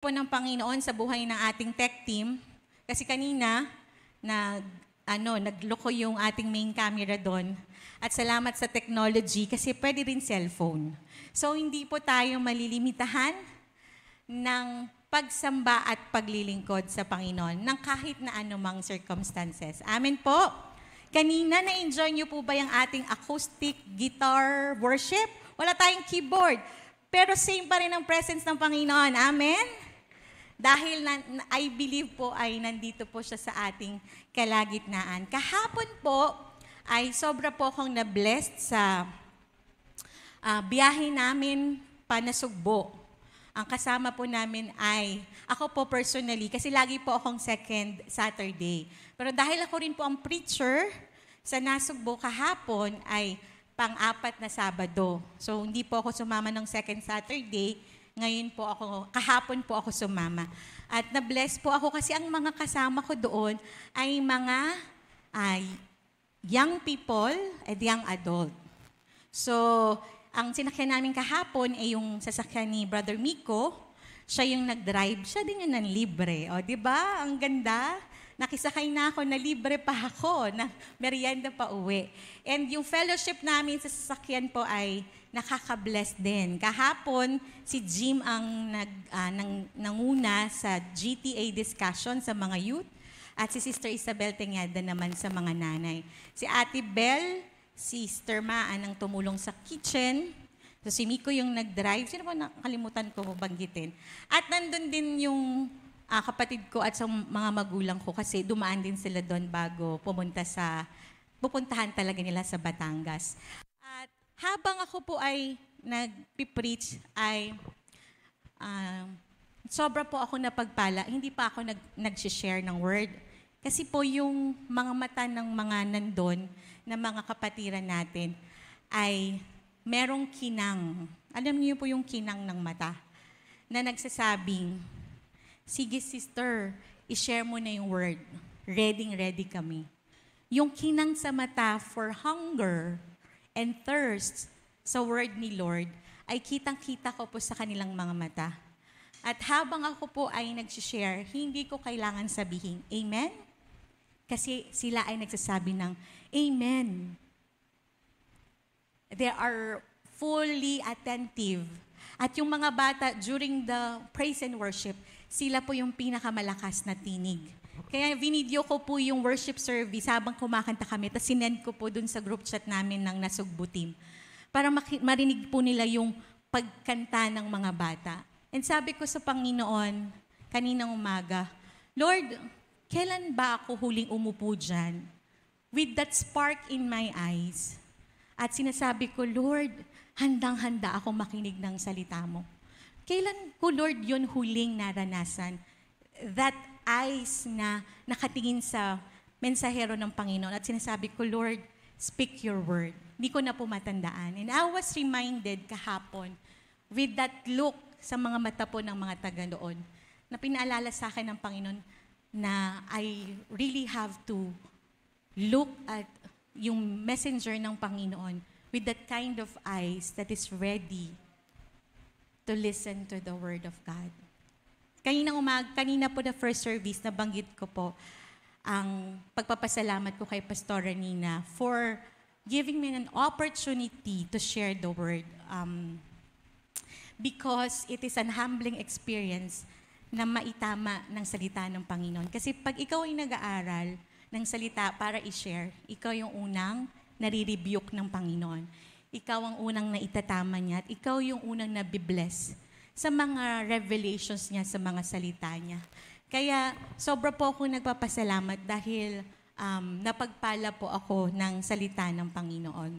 Po ng Panginoon sa buhay ng ating tech team. Kasi kanina, nagloko yung ating main camera doon. At salamat sa technology kasi pwede rin cellphone. So hindi po tayo malilimitahan ng pagsamba at paglilingkod sa Panginoon ng kahit na anumang circumstances. Amen po. Kanina, na-enjoy niyo po ba yung ating acoustic guitar worship? Wala tayong keyboard. Pero same pa rin ang presence ng Panginoon. Amen? Dahil I believe po ay nandito po siya sa ating kalagitnaan. Kahapon po ay sobra po akong na-blessed sa biyahe namin panasugbo. Ang kasama po namin ay, ako po personally, kasi lagi po akong second Saturday. Pero dahil ako rin po ang preacher sa Nasugbo kahapon ay pang-apat na Sabado. So hindi po ako sumama ng second Saturday. Ngayon po kahapon po ako sumama. At na-bless po ako kasi ang mga kasama ko doon ay mga young people and young adult. So, ang sinakyan namin kahapon ay yung sasakyan ni Brother Miko. Siya yung nag-drive. Siya din yung nanlibre. O, di ba? Ang ganda. Nakisakay na ako, na libre pa ako, na merienda pa uwi. And yung fellowship namin sa sasakyan po ay nakaka-bless din. Kahapon, si Jim ang nanguna sa GTA discussion sa mga youth at si Sister Isabel Tenyada naman sa mga nanay. Si Ate Bell, si Sister Maan ang tumulong sa kitchen. So si Miko yung nag-drive. Sino ba nakalimutan ko banggitin? At nandun din yung kapatid ko at sa mga magulang ko kasi dumaan din sila doon bago pupuntahan talaga nila sa Batangas. At habang ako po ay nagpipreach ay sobra po ako napagpala. Hindi pa ako nag-share ng word. Kasi po yung mga mata ng mga nandun na mga kapatiran natin ay merong kinang. Alam niyo po yung kinang ng mata na nagsasabing, sige sister, i-share mo na yung word. Ready kami. Yung kinang sa mata for hunger and thirst sa word ni Lord ay kitang-kita ko po sa kanilang mga mata. At habang ako po ay nag-share, hindi ko kailangan sabihin, Amen? Kasi sila ay nagsasabi ng, Amen. They are fully attentive. At yung mga bata, during the praise and worship, sila po yung pinakamalakas na tinig. Kaya video ko po yung worship service habang kumakanta kami, tapos sinend ko po dun sa group chat namin ng Nasugbo team para marinig po nila yung pagkanta ng mga bata. And sabi ko sa Panginoon, kaninang umaga, Lord, kailan ba ako huling umupo dyan? With that spark in my eyes. At sinasabi ko, Lord, handang-handa ako makinig ng salita mo. Kailan ko, Lord, yun huling naranasan? That eyes na nakatingin sa mensahero ng Panginoon at sinasabi ko, Lord, speak your word. Hindi ko na po matandaan. And I was reminded kahapon with that look sa mga mata po ng mga taga doon na pinaalala sa akin ng Panginoon na I really have to look at yung messenger ng Panginoon with that kind of eyes that is ready to listen to the Word of God. Kanina po na first service, nabanggit ko po ang pagpapasalamat ko kay Pastora Nina for giving me an opportunity to share the Word. Because it is an humbling experience na maitama ng salita ng Panginoon. Kasi pag ikaw ay nag-aaral ng salita para i-share, ikaw yung unang nare-rebuke ng Panginoon. Ikaw ang unang naitatama niya at ikaw yung unang nabibless sa mga revelations niya, sa mga salita niya. Kaya sobra po ako nagpapasalamat dahil napagpala po ako ng salita ng Panginoon.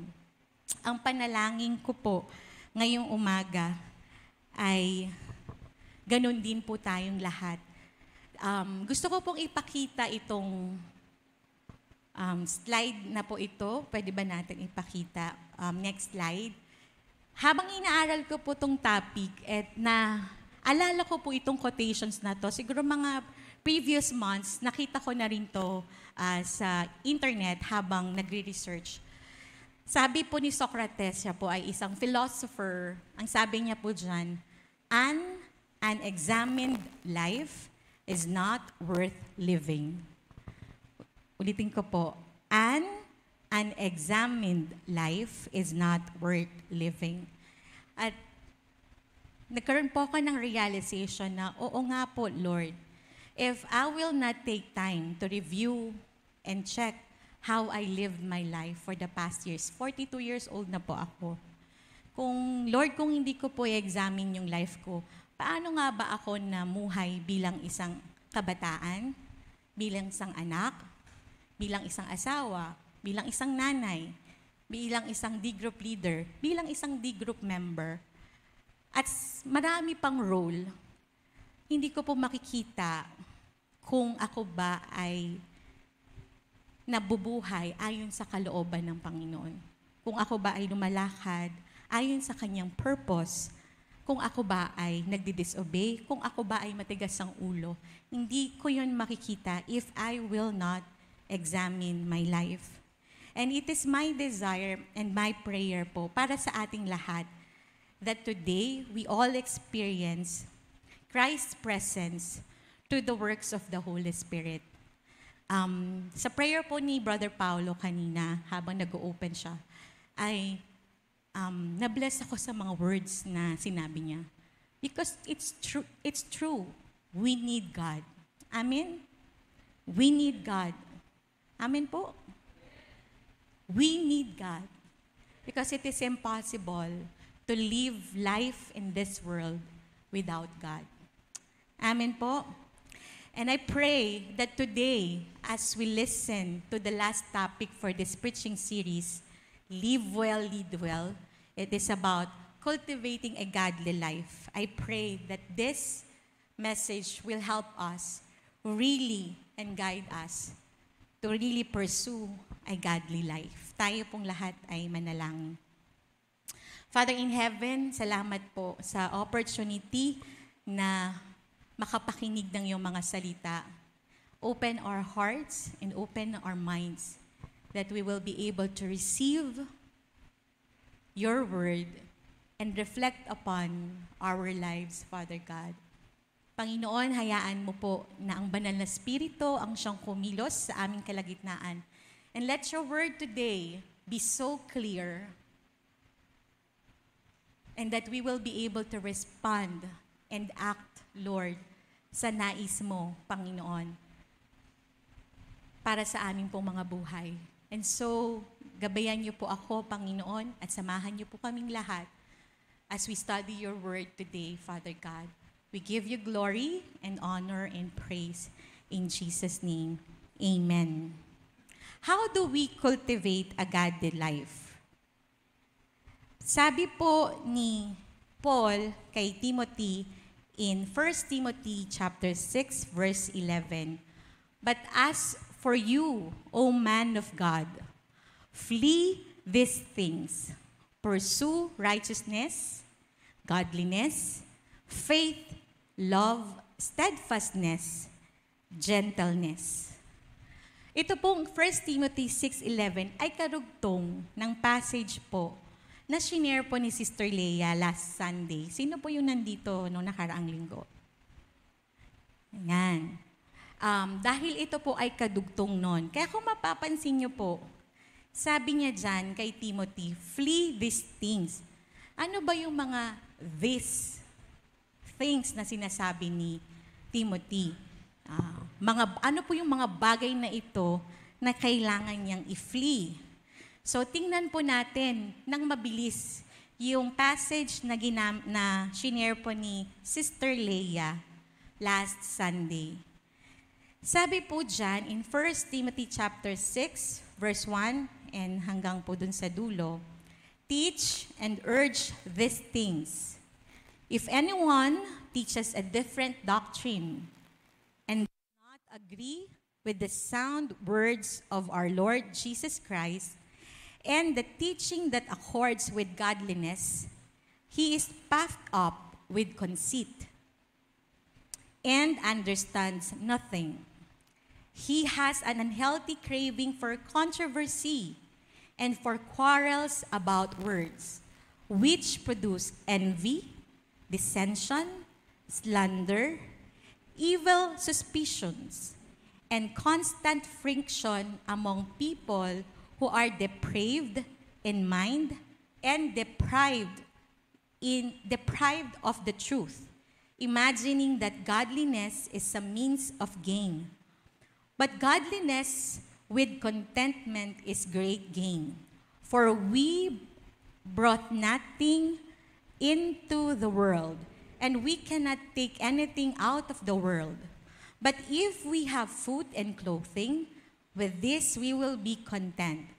Ang panalangin ko po ngayong umaga ay ganun din po tayong lahat. Gusto ko pong ipakita itong slide na po ito. Pwede ba natin ipakita? Next slide. Habang inaaral ko po itong topic at alala ko po itong quotations na to, siguro mga previous months, nakita ko na rin to sa internet habang nagre-research. Sabi po ni Socrates, siya po ay isang philosopher, ang sabi niya po dyan, an An examined life is not worth living. Ulitin ko po, an unexamined life is not worth living. At nagkaroon po ako ng realization na, oo nga po, Lord, if I will not take time to review and check how I lived my life for the past years, 42 years old na po ako. Lord, kung hindi ko po i-examine yung life ko, paano nga ba ako namuhay bilang isang kabataan, bilang isang anak, bilang isang asawa, bilang isang nanay, bilang isang D-group leader, bilang isang D-group member, at marami pang role, hindi ko po makikita kung ako ba ay nabubuhay ayon sa kalooban ng Panginoon. Kung ako ba ay lumalakad ayon sa kanyang purpose, kung ako ba ay nagdi-disobey, kung ako ba ay matigas ang ulo, hindi ko yun makikita if I will not examine my life. And it is my desire and my prayer po para sa ating lahat that today we all experience Christ's presence through the works of the Holy Spirit. Sa prayer po ni Brother Paulo kanina, habang nag-open siya, ay na-bless ako sa mga words na sinabi niya. Because it's true. We need God. Amen? We need God. Amen po? We need God. Because it is impossible to live life in this world without God. Amen po? And I pray that today, as we listen to the last topic for this preaching series, Live Well, Lead Well, it is about cultivating a godly life. I pray that this message will help us really and guide us to really pursue a godly life. Tayo pong lahat ay manalangin. Father in heaven, salamat po sa opportunity na makapakinig ng iyong mga salita. Open our hearts and open our minds that we will be able to receive your word and reflect upon our lives, Father God. Panginoon, hayaan mo po na ang banal na spirito ang siyang kumilos sa aming kalagitnaan. And let your word today be so clear and that we will be able to respond and act, Lord, sa nais mo, Panginoon, para sa aming pong mga buhay. And so, gabayan niyo po ako, Panginoon, at samahan niyo po kaming lahat as we study your word today, Father God. We give you glory and honor and praise in Jesus' name. Amen. How do we cultivate a godly life? Sabi po ni Paul kay Timothy in 1 Timothy chapter 6 verse 11, "But as for you, O man of God, flee these things. Pursue righteousness, godliness, faith, love, steadfastness, gentleness." Ito pong 1 Timothy 6:11 ay karugtong ng passage po na shinare po ni Sister Leia last Sunday. Sino po yung nandito noong nakaraang linggo? Ayan. Dahil ito po ay kadugtong nun. Kaya kung mapapansin niyo po, sabi niya dyan kay Timothy, flee these things. Ano ba yung mga these things na sinasabi ni Timothy? Ano po yung mga bagay na ito na kailangan niyang i-flee? So, tingnan po natin ng mabilis yung passage na shinare po ni Sister Leia last Sunday. Sabi po dyan in 1 Timothy chapter 6, verse 1, and hanggang po dun sa dulo, "Teach and urge these things. If anyone teaches a different doctrine and does not agree with the sound words of our Lord Jesus Christ, and the teaching that accords with godliness, he is puffed up with conceit and understands nothing. He has an unhealthy craving for controversy and for quarrels about words, which produce envy, dissension, slander, evil suspicions, and constant friction among people who are depraved in mind and deprived of the truth, imagining that godliness is a means of gain. But godliness with contentment is great gain. For we brought nothing into the world, and we cannot take anything out of the world. But if we have food and clothing, with this we will be content.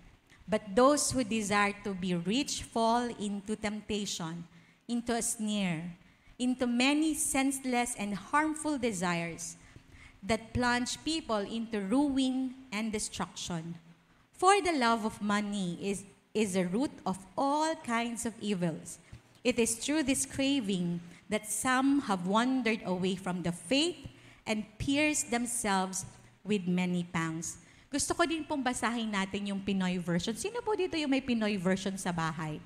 But those who desire to be rich fall into temptation, into a snare, into many senseless and harmful desires that plunge people into ruin and destruction. For the love of money is the root of all kinds of evils. It is through this craving that some have wandered away from the faith and pierced themselves with many pangs. Gusto ko din pong basahin natin yung Pinoy version. Sino po dito yung may Pinoy version sa bahay?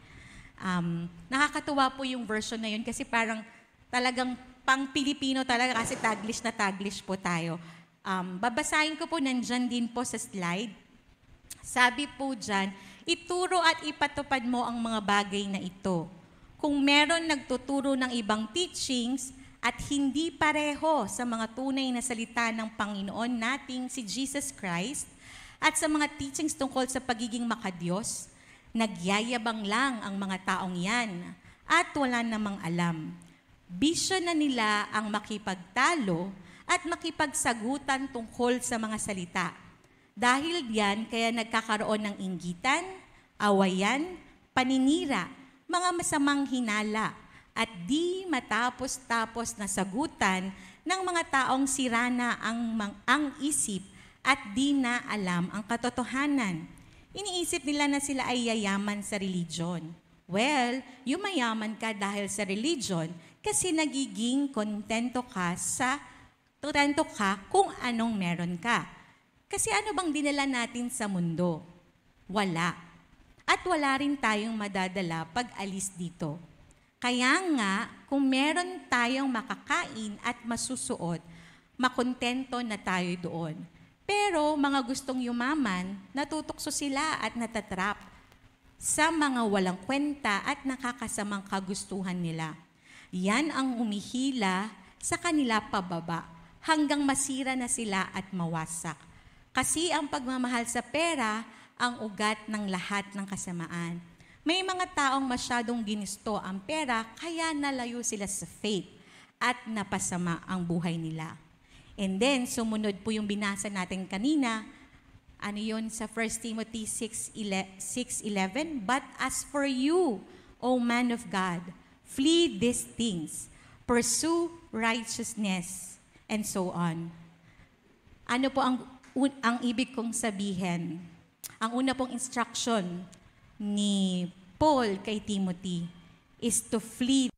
Nakakatuwa po yung version na yun kasi parang talagang pang Pilipino talaga kasi Taglish po tayo. Babasahin ko po, nandyan din po sa slide. Sabi po dyan, ituro at ipatupad mo ang mga bagay na ito. Kung meron nagtuturo ng ibang teachings at hindi pareho sa mga tunay na salita ng Panginoon nating si Jesus Christ at sa mga teachings tungkol sa pagiging makadiyos, nagyayabang lang ang mga taong yan at wala namang alam. Bisyo na nila ang makipagtalo at makipagsagutan tungkol sa mga salita. Dahil diyan, kaya nagkakaroon ng inggitan, awayan, paninira, mga masamang hinala, at di matapos-tapos na sagutan ng mga taong sira na ang isip at di na alam ang katotohanan. Iniisip nila na sila ay yayaman sa religion. Well, yumayaman ka dahil sa religion kasi nagiging kontento ka kung anong meron ka. Kasi ano bang dinala natin sa mundo? Wala. At wala rin tayong madadala pag alis dito. Kaya nga, kung meron tayong makakain at masusuot, makontento na tayo doon. Pero mga gustong yumaman, natutokso sila at natatrap sa mga walang kwenta at nakakasamang kagustuhan nila. Yan ang umihila sa kanila pababa hanggang masira na sila at mawasak. Kasi ang pagmamahal sa pera ang ugat ng lahat ng kasamaan. May mga taong masyadong ginisto ang pera kaya nalayo sila sa faith at napasama ang buhay nila. And then, sumunod po yung binasa natin kanina. Ano yun sa 1 Timothy 6:11? But as for you, O man of God, flee these things, pursue righteousness, and so on. Ano po ang ibig kong sabihin? Ang una pong instruction ni Paul kay Timothy is to flee.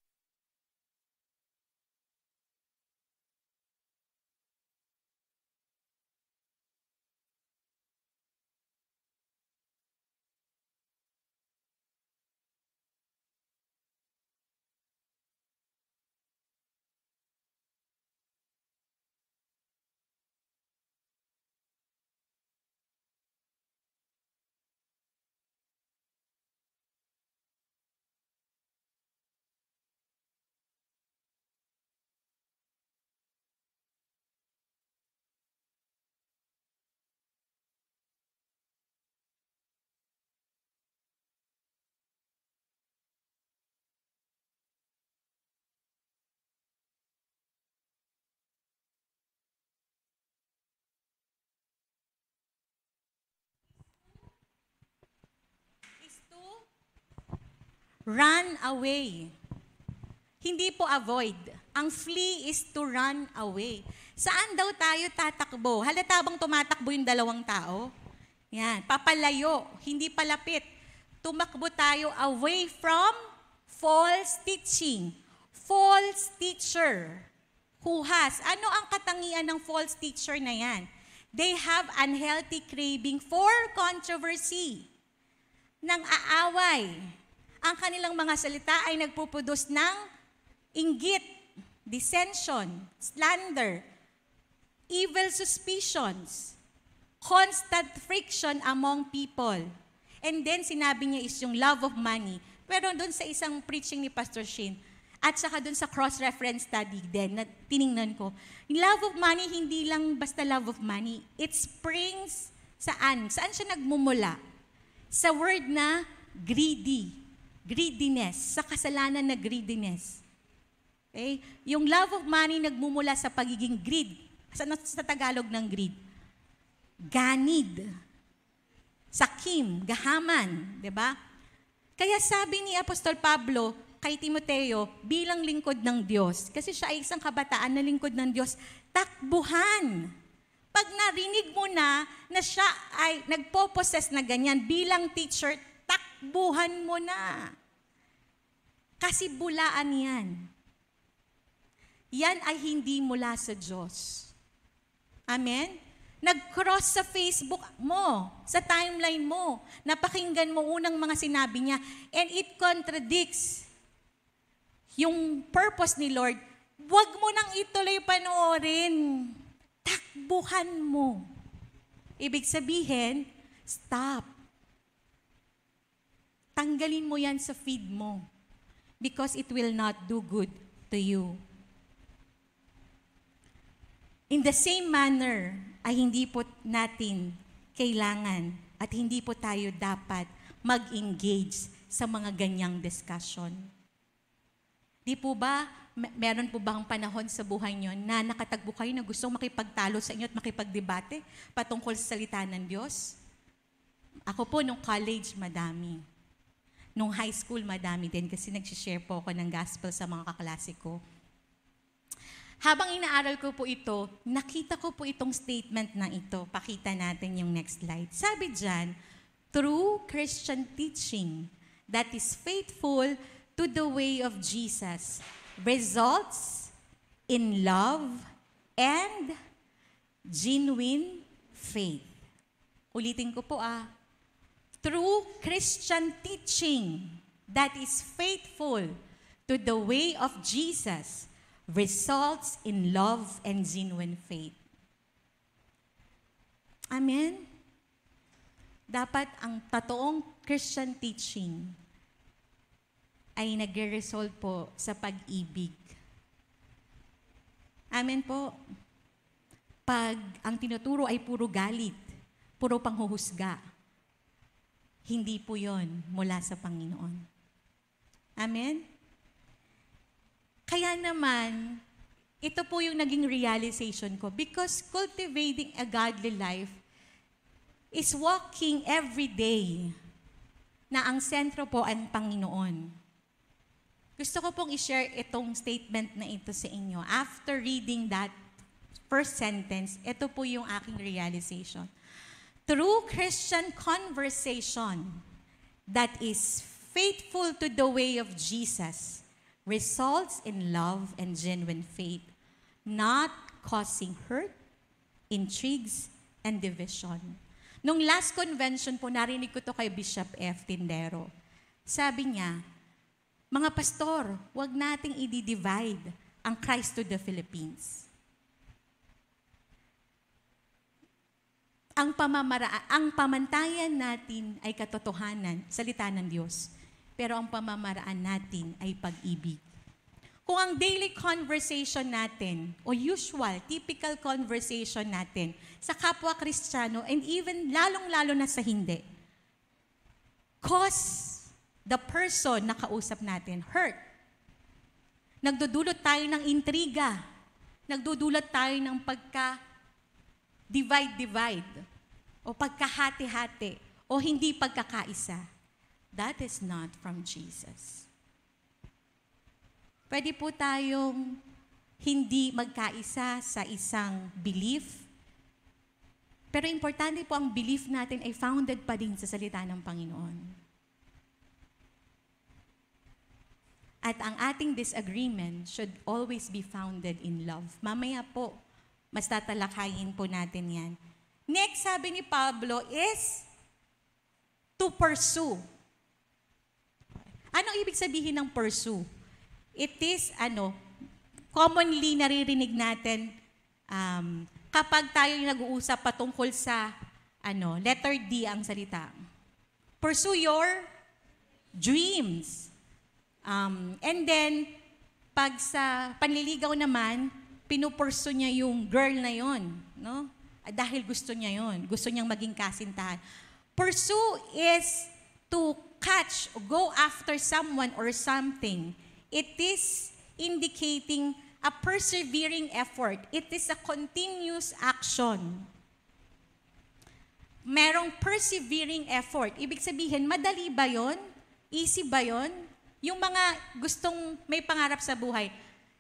Run away. Hindi po avoid. Ang flee is to run away. Saan daw tayo tatakbo? Halata bang tumatakbo yung dalawang tao? Yan, papalayo, hindi palapit. Tumakbo tayo away from false teaching. False teacher. Huhas. Ano ang katangian ng false teacher na yan? They have unhealthy craving for controversy. Nang aaway. Ang kanilang mga salita ay nagpuproduce ng inggit, dissension, slander, evil suspicions, constant friction among people. And then sinabi niya is yung love of money. Pero doon sa isang preaching ni Pastor Shane, at saka doon sa cross-reference study din, na tiningnan ko, yung love of money, hindi lang basta love of money. It springs saan? Saan siya nagmumula? Sa word na greedy. Greediness. Sa kasalanan na greediness. Okay? Yung love of money nagmumula sa pagiging greed. Sa Tagalog ng greed? Ganid. Sakim. Gahaman. Diba? Kaya sabi ni Apostol Pablo kay Timoteo, bilang lingkod ng Diyos, kasi siya ay isang kabataan na lingkod ng Diyos, takbuhan. Pag narinig mo na siya ay nagpo-possess na ganyan, bilang teacher, takbuhan mo na. Kasi bulaan yan. Yan ay hindi mula sa Diyos. Amen? Nag-cross sa Facebook mo, sa timeline mo, napakinggan mo unang mga sinabi niya, and it contradicts yung purpose ni Lord. Huwag mo nang ituloy panoorin. Takbuhan mo. Ibig sabihin, stop. Tanggalin mo yan sa feed mo because it will not do good to you. In the same manner, ay hindi po natin kailangan at hindi po tayo dapat mag-engage sa mga ganyang discussion. Di po ba, meron po bang panahon sa buhay nyo na nakatagbo kayo na gustong makipagtalo sa inyo at makipagdebate patungkol sa salita ng Diyos? Ako po, nung college, madami. Nung high school, madami din kasi nag-share po ako ng gospel sa mga kaklase ko. Habang inaaral ko po ito, nakita ko po itong statement na ito. Pakita natin yung next slide. Sabi dyan, true Christian teaching that is faithful to the way of Jesus results in love and genuine faith. Ulitin ko po True Christian teaching that is faithful to the way of Jesus results in love and genuine faith. Amen? Dapat ang totoong Christian teaching ay nagre-result po sa pag-ibig. Amen po. Pag ang tinuturo ay puro galit, puro panghuhusga, hindi po yon mula sa Panginoon. Amen? Kaya naman, ito po yung naging realization ko because cultivating a godly life is walking every day na ang sentro po ang Panginoon. Gusto ko pong i-share itong statement na ito sa inyo. After reading that first sentence, ito po yung aking realization. True Christian conversation that is faithful to the way of Jesus results in love and genuine faith, not causing hurt, intrigues, and division. Nung last convention po, narinig ko to kay Bishop F. Tindero. Sabi niya, mga pastor, huwag nating i-divide ang Christ to the Philippines. Ang pamantayan natin ay katotohanan, salita ng Diyos. Pero ang pamamaraan natin ay pag-ibig. Kung ang daily conversation natin, o usual, typical conversation natin, sa kapwa Kristiyano, and even lalong-lalo na sa hindi, cause the person na kausap natin hurt. Nagdudulot tayo ng intriga. Nagdudulot tayo ng divide, o pagkahati-hati, o hindi pagkakaisa. That is not from Jesus. Pwede po tayong hindi magkaisa sa isang belief, pero importante po ang belief natin ay founded pa din sa salita ng Panginoon. At ang ating disagreement should always be founded in love. Mamaya po, mas tatalakayin po natin yan. Next, sabi ni Pablo is to pursue. Anong ibig sabihin ng pursue? It is, commonly naririnig natin kapag tayo yung nag-uusap patungkol sa letter D ang salita. Pursue your dreams. And then, pag sa panliligaw naman, pinupursu niya yung girl na yon, no? Dahil gusto niya yon, gusto niyang maging kasintahan. Pursue is to catch, go after someone or something. It is indicating a persevering effort. It is a continuous action. Merong persevering effort. Ibig sabihin, madali ba yon? Easy ba yon? Yung mga gustong may pangarap sa buhay,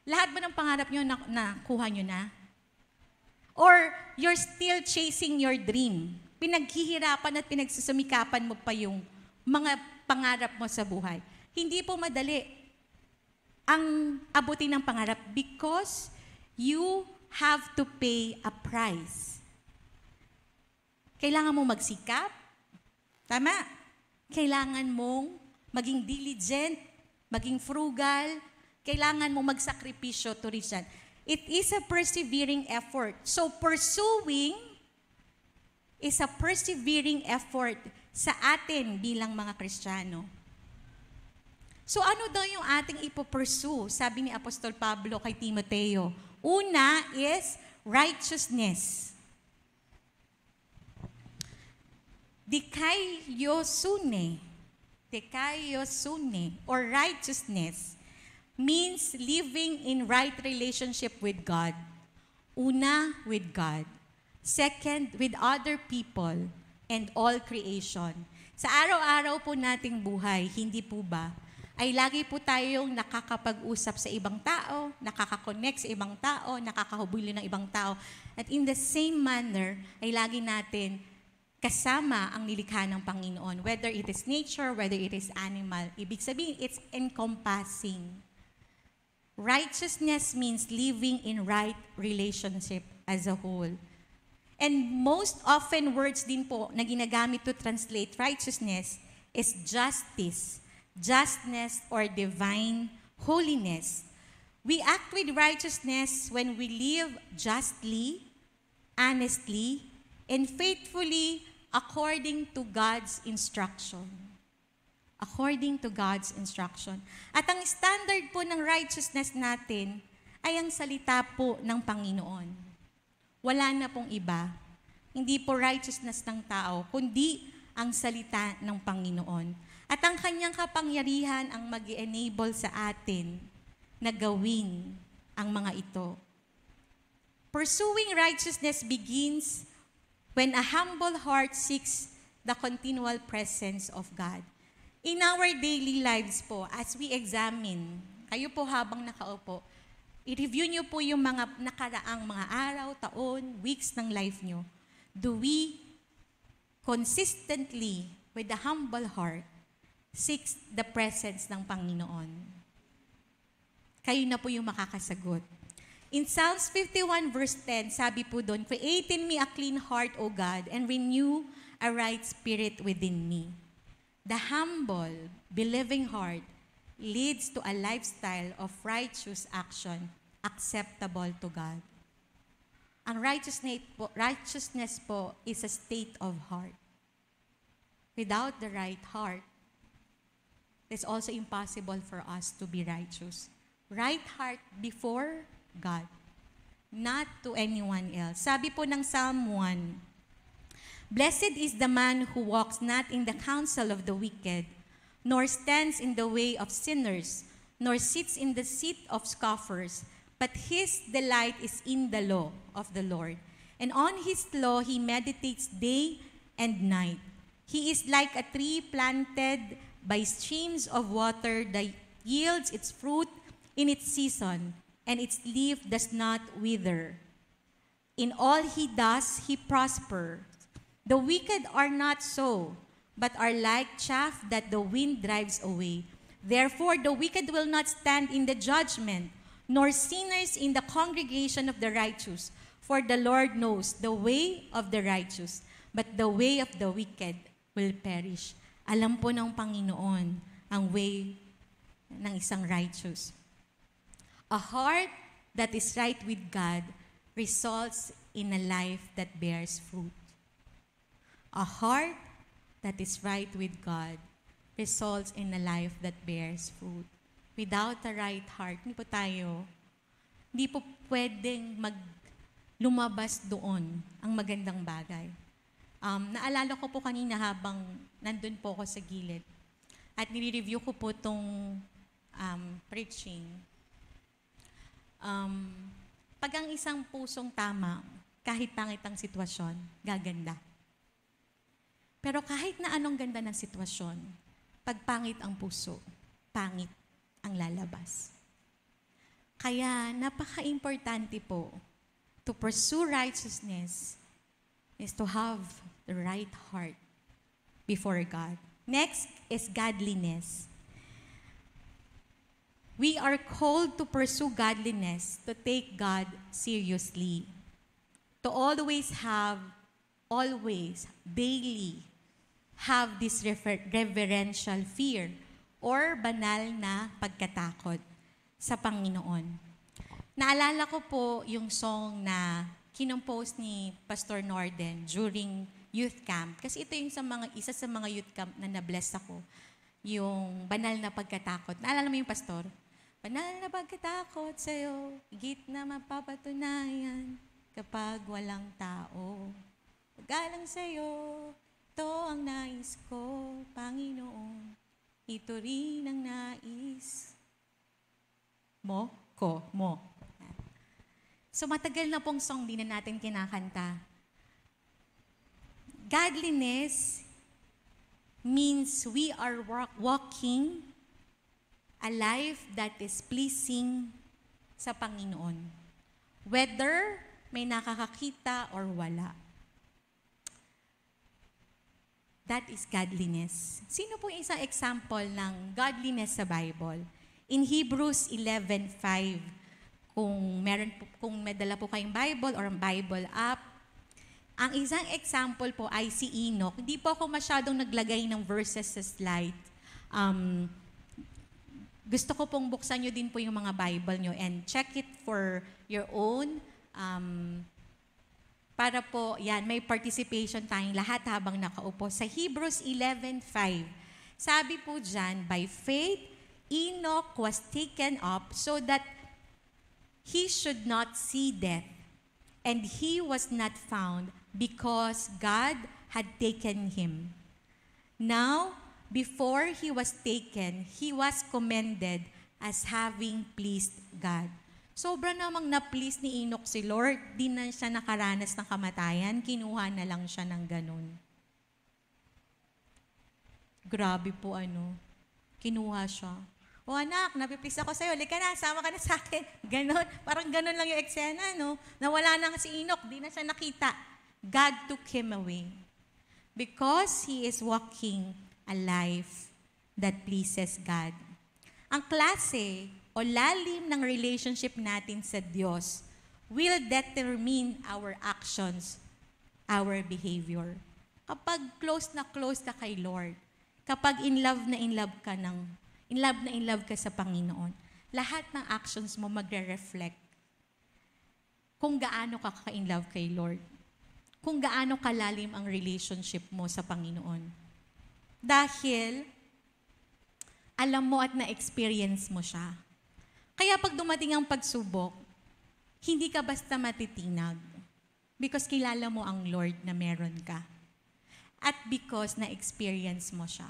lahat ba ng pangarap nyo nakuha nyo na? Or you're still chasing your dream? Pinaghihirapan at pinagsusumikapan mo pa yung mga pangarap mo sa buhay. Hindi po madali ang abutin ng pangarap because you have to pay a price. Kailangan mong magsikap. Tama? Kailangan mong maging diligent, maging frugal. Kailangan mong magsakripisyo to reach that. It is a persevering effort. So pursuing is a persevering effort sa atin bilang mga Kristiyano. So ano daw yung ating ipopursue? Sabi ni Apostol Pablo kay Timoteo. Una is righteousness. Dikaiosune or righteousness means living in right relationship with God. Una, with God. Second, with other people and all creation. Sa araw-araw po nating buhay, hindi po ba, ay lagi po tayong nakakapag-usap sa ibang tao, nakakakonect sa ibang tao, nakakahubuli ng ibang tao. At in the same manner, ay lagi natin kasama ang nilikha ng Panginoon. Whether it is nature, whether it is animal. Ibig sabihin, it's encompassing. Righteousness means living in right relationship as a whole. And most often words din po na ginagamit to translate righteousness is justice, justness or divine holiness. We act with righteousness when we live justly, honestly, and faithfully according to God's instruction. According to God's instruction. At ang standard po ng righteousness natin ay ang salita po ng Panginoon. Wala na pong iba. Hindi po righteousness ng tao, kundi ang salita ng Panginoon. At ang kanyang kapangyarihan ang mag-enable sa atin na gawin ang mga ito. Pursuing righteousness begins when a humble heart seeks the continual presence of God. In our daily lives po, as we examine, kayo po habang nakaupo, i-review nyo po yung mga nakaraang mga araw, taon, weeks ng life nyo. Do we consistently, with a humble heart, seek the presence ng Panginoon? Kayo na po yung makakasagot. In Psalms 51 verse 10, sabi po doon, "Create in me a clean heart, O God, and renew a right spirit within me." The humble, believing heart leads to a lifestyle of righteous action acceptable to God. Ang righteousness po is a state of heart. Without the right heart, it's also impossible for us to be righteous. Right heart before God, not to anyone else. Sabi po ng Psalm 1, "Blessed is the man who walks not in the counsel of the wicked, nor stands in the way of sinners, nor sits in the seat of scoffers, but his delight is in the law of the Lord. And on his law he meditates day and night. He is like a tree planted by streams of water that yields its fruit in its season, and its leaf does not wither. In all he does, he prospers. The wicked are not so, but are like chaff that the wind drives away. Therefore, the wicked will not stand in the judgment, nor sinners in the congregation of the righteous. For the Lord knows the way of the righteous, but the way of the wicked will perish. Alam po ng Panginoon ang way ng isang righteous. A heart that is right with God results in a life that bears fruit. A heart that is right with God results in a life that bears fruit. Without a right heart, hindi po pwedeng lumabas doon ang magandang bagay. Naalala ko po kanina habang nandun po ako sa gilid at nire-review ko po itong preaching. Pag ang isang pusong tama, kahit pangit ang sitwasyon, gaganda. Pero kahit na anong ganda ng sitwasyon, pag pangit ang puso, pangit ang lalabas. Kaya napaka-importante po to pursue righteousness is to have the right heart before God. Next is godliness. We are called to pursue godliness, to take God seriously, to always, daily, have this reverential fear or banal na pagkatakot sa Panginoon. Naalala ko po yung song na kinompose ni Pastor Norden during youth camp. Kasi ito yung isa sa mga youth camp na nabless ako. Yung banal na pagkatakot. Naalala mo yung pastor? Banal na pagkatakot sa'yo, higit na mapapatunayan kapag walang tao. Paggalang sa'yo, ito ang nais ko, Panginoon. Ito rin ang nais mo. So matagal na pong song din na natin kinakanta. Godliness means we are walking a life that is pleasing sa Panginoon. Whether may nakakakita or wala. That is godliness. Sino po yung isang example ng godliness sa Bible? In Hebrews 11:5, kung may dala po kayong Bible or Bible app, ang isang example po ay si Enoch. Hindi po ako masyadong naglagay ng verses sa slide. Gusto ko pong buksan nyo din po yung mga Bible nyo and check it for your own. Para po, may participation tayong lahat habang nakaupo. Sa Hebrews 11:5, sabi po dyan, by faith, Enoch was taken up so that he should not see death. And he was not found because God had taken him. Now, before he was taken, he was commended as having pleased God. Sobra namang na-please ni Enoch si Lord, di na siya nakaranas ng kamatayan, kinuha na lang siya ng ganun. Grabe po kinuha siya. O anak, napiplease ako sa'yo, lika na, sama ka na sa akin. Ganon, parang ganon lang yung eksena, Nawala na si Enoch, di na siya nakita. God took him away. Because he is walking a life that pleases God. Ang klase o lalim ng relationship natin sa Diyos will determine our actions, our behavior. Kapag close na close ka kay Lord, kapag in love na in love ka sa Panginoon, lahat ng actions mo magre-reflect kung gaano ka ka-in love kay Lord. Kung gaano kalalim ang relationship mo sa Panginoon. Dahil, alam mo at na-experience mo siya. Kaya pag dumating ang pagsubok, hindi ka basta matitinag. Because kilala mo ang Lord na meron ka. At because na-experience mo siya.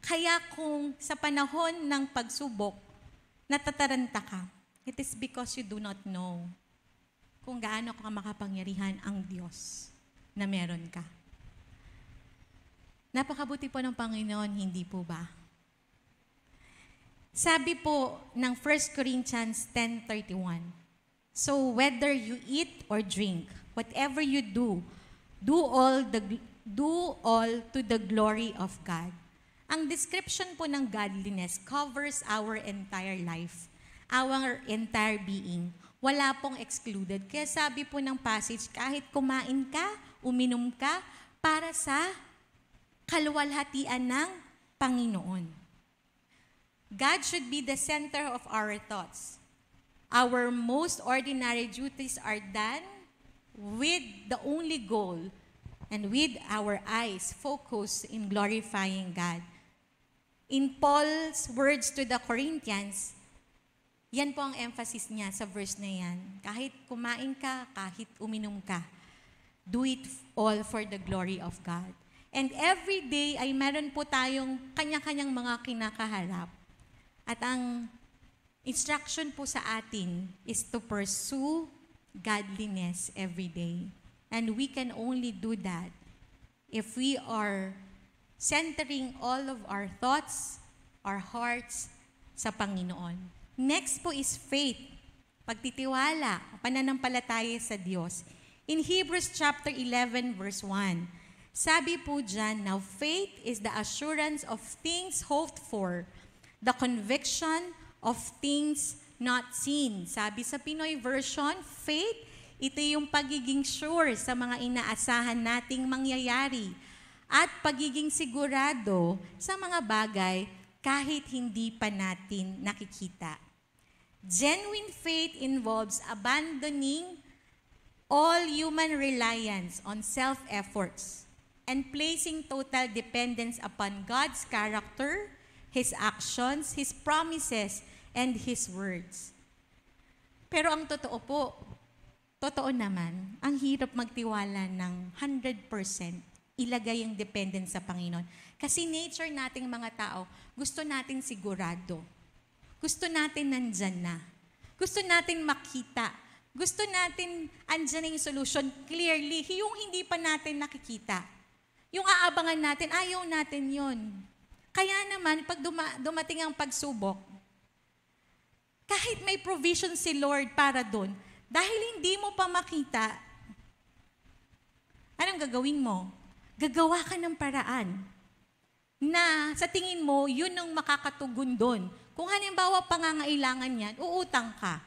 Kaya kung sa panahon ng pagsubok, natataranta ka, it is because you do not know kung gaano ka makapangyarihan ang Diyos na meron ka. Napakabuti po ng Panginoon, hindi po ba? Sabi po ng 1 Corinthians 10:31, so whether you eat or drink, whatever you do, do all to the glory of God. Ang description po ng godliness covers our entire life, our entire being. Wala pong excluded. Kaya sabi po ng passage, kahit kumain ka, uminom ka, para sa kaluwalhatian ng Panginoon. God should be the center of our thoughts. our most ordinary duties are done with the only goal and with our eyes focused in glorifying God. In Paul's words to the Corinthians, yan po ang emphasis niya sa verse na yan. Kahit kumain ka, kahit uminom ka, do it all for the glory of God. And every day ay meron po tayong kanya-kanyang mga kinakaharap. At ang instruction po sa atin is to pursue godliness every day. And we can only do that if we are centering all of our thoughts, our hearts sa Panginoon. Next po is faith, pagtitiwala, pananampalataya sa Diyos. In Hebrews chapter 11 verse 1, sabi po dyan, now faith is the assurance of things hoped for, the conviction of things not seen. Sabi sa Pinoy version, faith, ito yung pagiging sure sa mga inaasahan nating mangyayari at pagiging sigurado sa mga bagay kahit hindi pa natin nakikita. Genuine faith involves abandoning all human reliance on self-efforts and placing total dependence upon God's character, His actions, His promises, and His words. Pero ang totoo naman, ang hirap magtiwala ng 100%, ilagay ang dependence sa Panginoon. Kasi nature nating mga tao, gusto natin sigurado. Gusto natin nandyan na. Gusto natin makita. Gusto natin andyan na yung solution clearly. Yung hindi pa natin nakikita. Yung aabangan natin, ayaw natin yon. Kaya naman, pag dumating ang pagsubok, kahit may provision si Lord para doon, dahil hindi mo pa makita, anong gagawin mo? Gagawa ka ng paraan na sa tingin mo, yun ang makakatugon doon. Kung halimbawa pangangailangan yan, uutang ka.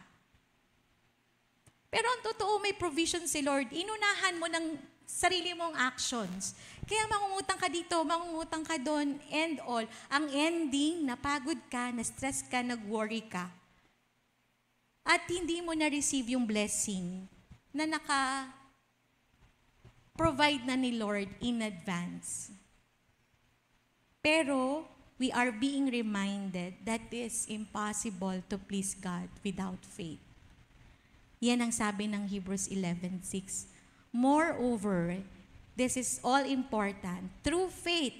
Pero ang totoo, may provision si Lord. Inunahan mo ng sarili mong actions. Kaya mangungutang ka dito, mangungutang ka doon, and all. Ang ending, napagod ka, na-stress ka, nag-worry ka. At hindi mo na-receive yung blessing na naka-provide na ni Lord in advance. Pero, we are being reminded that it is impossible to please God without faith. Yan ang sabi ng Hebrews 11:6. Moreover, this is all important. True faith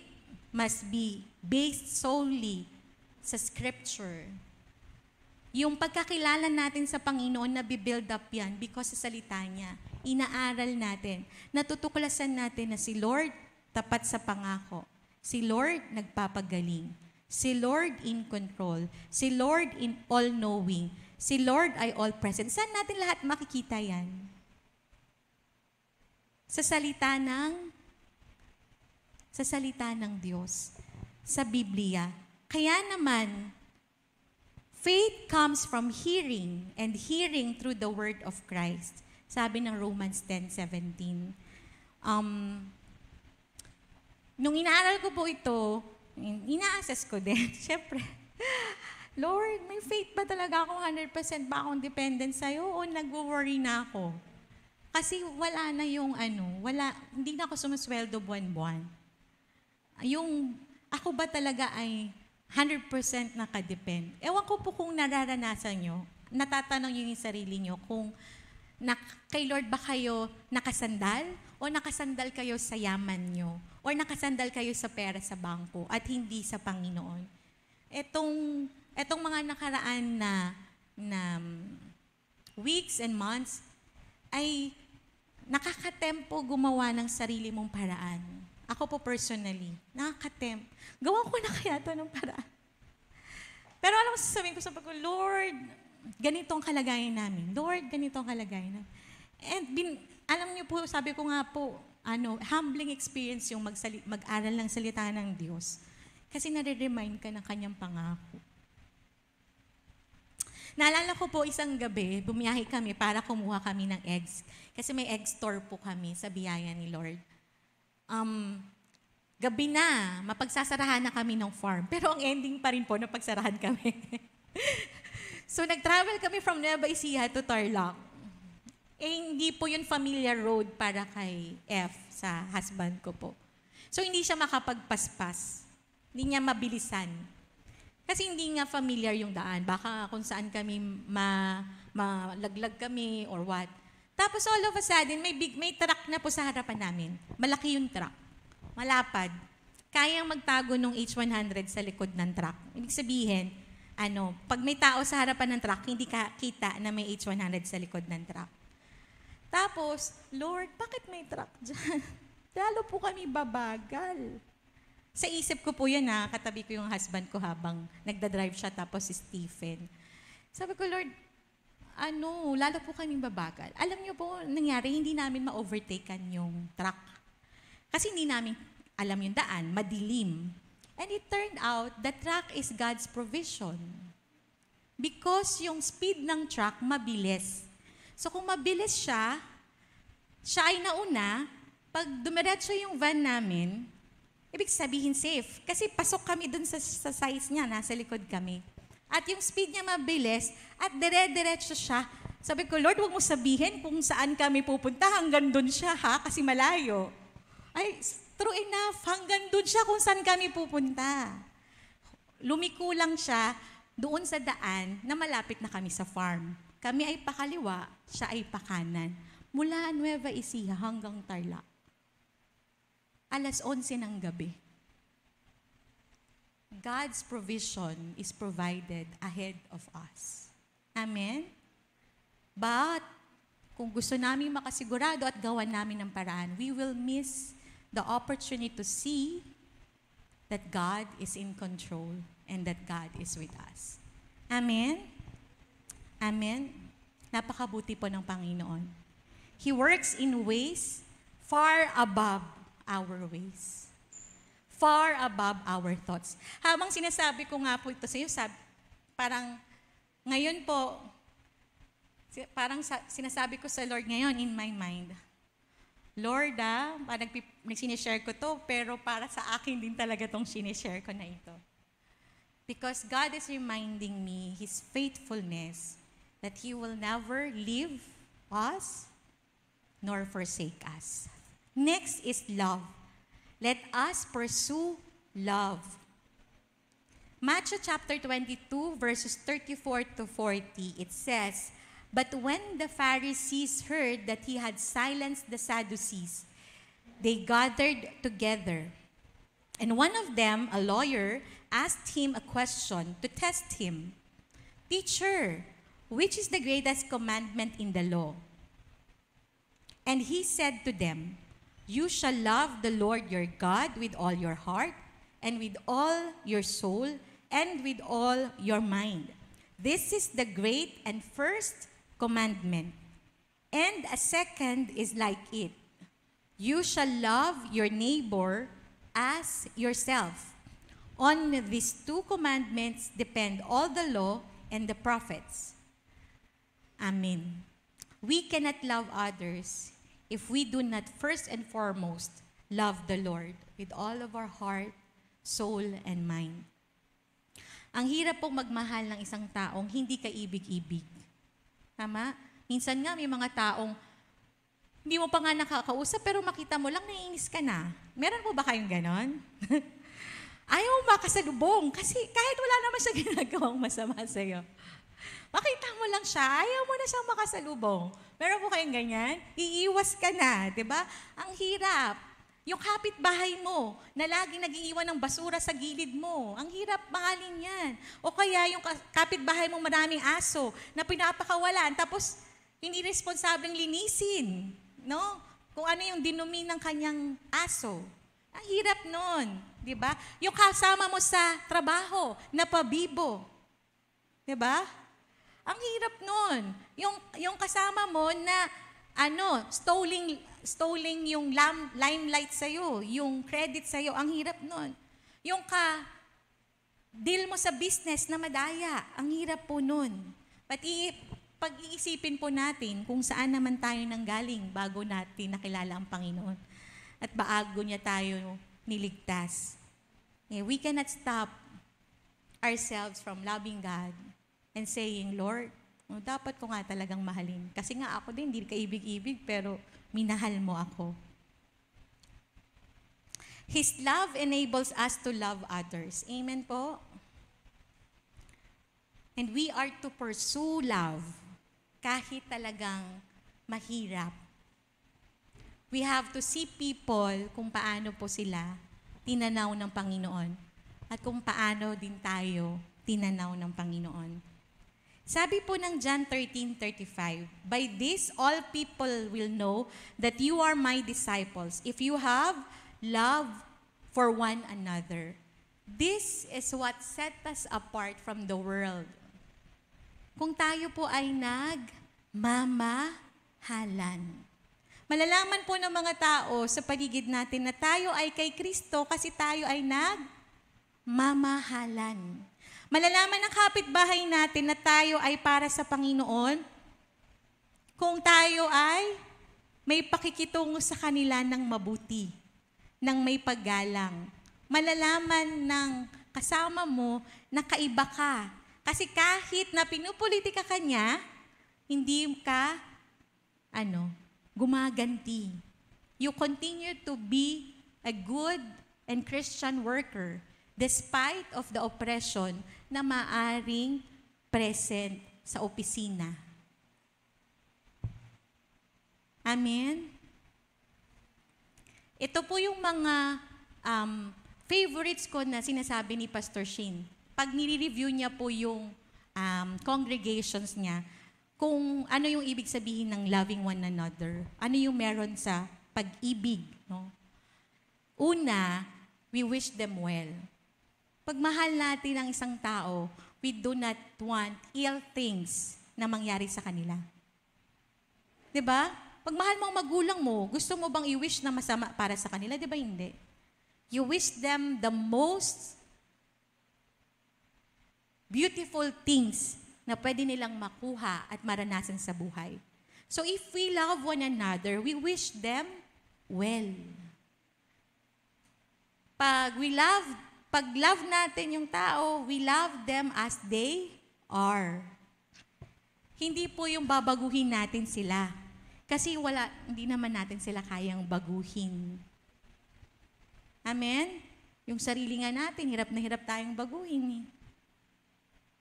must be based solely sa Scripture. Yung pagkakilala natin sa Panginoon, nabibuild up yan because sa salita niya. Inaaral natin. Natutuklasan natin na si Lord tapat sa pangako. Si Lord nagpapagaling. Si Lord in control. Si Lord in all-knowing. Si Lord ay all-present. Saan natin lahat makikita yan? Sa salita ng Diyos. Sa Biblia. Kaya naman, faith comes from hearing and hearing through the word of Christ. Sabi ng Romans 10:17. Nung inaaral ko po ito, ina-assess ko din. Siyempre, Lord, may faith ba talaga ako 100% ba akong dependent sa'yo o nag-worry na ako? Kasi wala na yung hindi na ako sumasweldo buwan-buwan. Yung ako ba talaga ay 100% nakadepend? Ewan ko po kung nararanasan nyo, natatanong nyo yung sarili nyo kung kay Lord ba kayo nakasandal o nakasandal kayo sa yaman nyo o nakasandal kayo sa pera sa bangko at hindi sa Panginoon. Etong mga nakaraan na weeks and months ay nakakatempo gumawa ng sarili mong paraan. Ako po personally, nakakatempo. Gawan ko na kaya ito ng paraan. Pero alam mo, sasabihin ko sa pagko, Lord, ganito ang kalagayan namin. Lord, ganito ang kalagayan namin. And alam niyo po, sabi ko nga po, humbling experience yung mag-aral ng salita ng Diyos. Kasi nare-remind ka ng kanyang pangako. Naalala ko po isang gabi, bumiyahe kami para kumuha kami ng eggs. Kasi may egg store po kami sa biyaya ni Lord. Gabi na, mapagsasarahan na kami ng farm. Pero ang ending pa rin po, napagsarahan kami. So, nag-travel kami from Nueva Ecija to Tarlac. Hindi po yun familiar road para kay F, sa husband ko po. So, hindi siya makapagpaspas. Hindi niya mabilisan. Kasi hindi nga familiar yung daan. Baka kung saan kami malaglag kami or what. Tapos all of a sudden, may truck na po sa harapan namin. Malaki yung truck. Malapad. Kayang magtago ng H100 sa likod ng truck. Ibig sabihin, pag may tao sa harapan ng truck, hindi ka kita na may H100 sa likod ng truck. Tapos, Lord, bakit may truck dyan? Lalo po kami babagal. Sa isip ko po yun katabi ko yung husband ko habang nagdadrive siya tapos si Stephen. Sabi ko, Lord, lalo po kami babagal. Alam niyo po, nangyari, hindi namin ma-overtaken yung truck. Kasi hindi namin alam yung daan, madilim. And it turned out, the truck is God's provision. Because yung speed ng truck, mabilis. So kung mabilis siya ay nauna, pag dumiretso yung van namin, ibig sabihin safe. Kasi pasok kami dun sa size niya, nasa likod kami. At yung speed niya mabilis, at dire-diretso siya. Sabi ko, Lord, huwag mo sabihin kung saan kami pupunta, hanggang dun siya kasi malayo. Ay, true enough, hanggang doon siya kung saan kami pupunta. Lumiko lang siya doon sa daan na malapit na kami sa farm. Kami ay pakaliwa, siya ay pakanan. Mula Nueva Ecija hanggang Tarlac. 11:00 ng gabi. God's provision is provided ahead of us. Amen? But, kung gusto namin makasigurado at gawan namin ng paraan, we will miss the opportunity to see that God is in control and that God is with us. Amen? Amen? Napakabuti po ng Panginoon. He works in ways far above our ways. Far above our thoughts. Habang sinasabi ko nga po ito sa iyo, parang ngayon po, parang sinasabi ko sa Lord ngayon in my mind, Lord, sinishare ko to, pero para sa akin din talaga tong sinishare ko na ito. Because God is reminding me His faithfulness, that He will never leave us nor forsake us. Next is love. Let us pursue love. Matthew chapter 22, verses 34 to 40, it says, But when the Pharisees heard that He had silenced the Sadducees, they gathered together. And one of them, a lawyer, asked Him a question to test Him. Teacher, which is the greatest commandment in the law? And He said to them, You shall love the Lord your God with all your heart, and with all your soul, and with all your mind. This is the great and first commandment. And a second is like it. You shall love your neighbor as yourself. On these two commandments depend all the law and the prophets. Amen. We cannot love others if we do not first and foremost love the Lord with all of our heart, soul, and mind. Ang hirap pong magmahal ng isang taong hindi ka ibig-ibig. Tama? Minsan nga may mga taong hindi mo pa nga nakakausap pero makita mo lang naiinis ka na. Meron po ba kayong ganon? Ayaw mo makasalubong kasi kahit wala naman siya ginagawang masama sa'yo. Makita mo lang siya, ayaw mo na siyang makasalubong. Meron po kayong ganyan? Iiwas ka na, di ba? Ang hirap. Yung kapitbahay mo, na laging nag-iiwan ng basura sa gilid mo, ang hirap mahalin yan. O kaya yung kapitbahay mo maraming aso na pinapakawalan, tapos hindi responsableng linisin, no? Kung ano yung dinumi ng kanyang aso. Ang hirap nun, di ba? Yung kasama mo sa trabaho, na pabibo. Di ba? Ang hirap nun. Yung kasama mo na, stoling yung limelight sa'yo, yung credit sa'yo, ang hirap nun. Yung deal mo sa business na madaya, ang hirap po nun. Pati pag-iisipin po natin kung saan naman tayo nanggaling bago natin nakilala ang Panginoon. At bago niya tayo niligtas. We cannot stop ourselves from loving God and saying, Lord, dapat ko nga talagang mahalin. Kasi nga ako din, hindi ka ibig-ibig, pero minahal mo ako. His love enables us to love others. Amen po? And we are to pursue love kahit talagang mahirap. We have to see people kung paano po sila tinanaw ng Panginoon at kung paano din tayo tinanaw ng Panginoon. Sabi po ng John 13:35, "By this all people will know that you are my disciples, if you have love for one another." This is what set us apart from the world. Kung tayo po ay nagmamahalan. Malalaman po ng mga tao sa paligid natin na tayo ay kay Kristo kasi tayo ay nagmamahalan. Malalaman ng kapitbahay natin na tayo ay para sa Panginoon kung tayo ay may pakikitungo sa kanila ng mabuti, ng may paggalang. Malalaman ng kasama mo na kaiba ka. Kasi kahit na pinupolitika ka niya, hindi ka, gumaganti. You continue to be a good and Christian worker despite of the oppression na maaring present sa opisina. Amen? Ito po yung mga favorites ko na sinasabi ni Pastor Shane. Pag nire-review niya po yung congregations niya, kung ano yung ibig sabihin ng loving one another, ano yung meron sa pag-ibig. No? Una, we wish them well. Pag mahal natin ang isang tao, we do not want ill things na mangyari sa kanila. Diba? Pag mahal mo ang magulang mo, gusto mo bang i-wish na masama para sa kanila? Diba hindi? You wish them the most beautiful things na pwede nilang makuha at maranasan sa buhay. So if we love one another, we wish them well. Pag love natin yung tao, we love them as they are. Hindi po yung babaguhin natin sila. Kasi hindi naman natin sila kayang baguhin. Amen? Yung sarili nga natin, hirap na hirap tayong baguhin.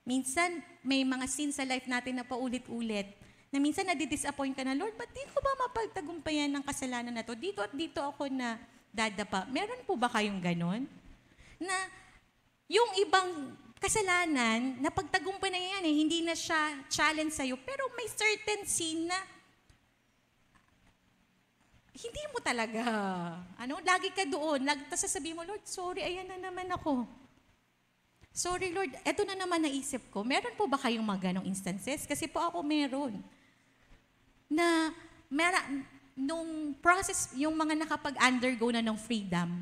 Minsan, may mga sins sa life natin na paulit-ulit, na minsan nadi-disappoint ka na, Lord, ba't di ko ba mapagtagumpayan ng kasalanan na to? Dito at dito ako na dadapa. Meron po ba kayong ganon? Na yung ibang kasalanan, na pagtagumpay na yan, hindi na siya challenge sa'yo, pero may certain sin na hindi mo talaga, lagi ka doon, tapos sasabihin mo, Lord, sorry, ayan na naman ako. Sorry, Lord, eto na naman naisip ko. Meron po ba kayong mga ganong instances? Kasi po ako meron. Nung process, yung mga nakapag-undergo na ng freedom,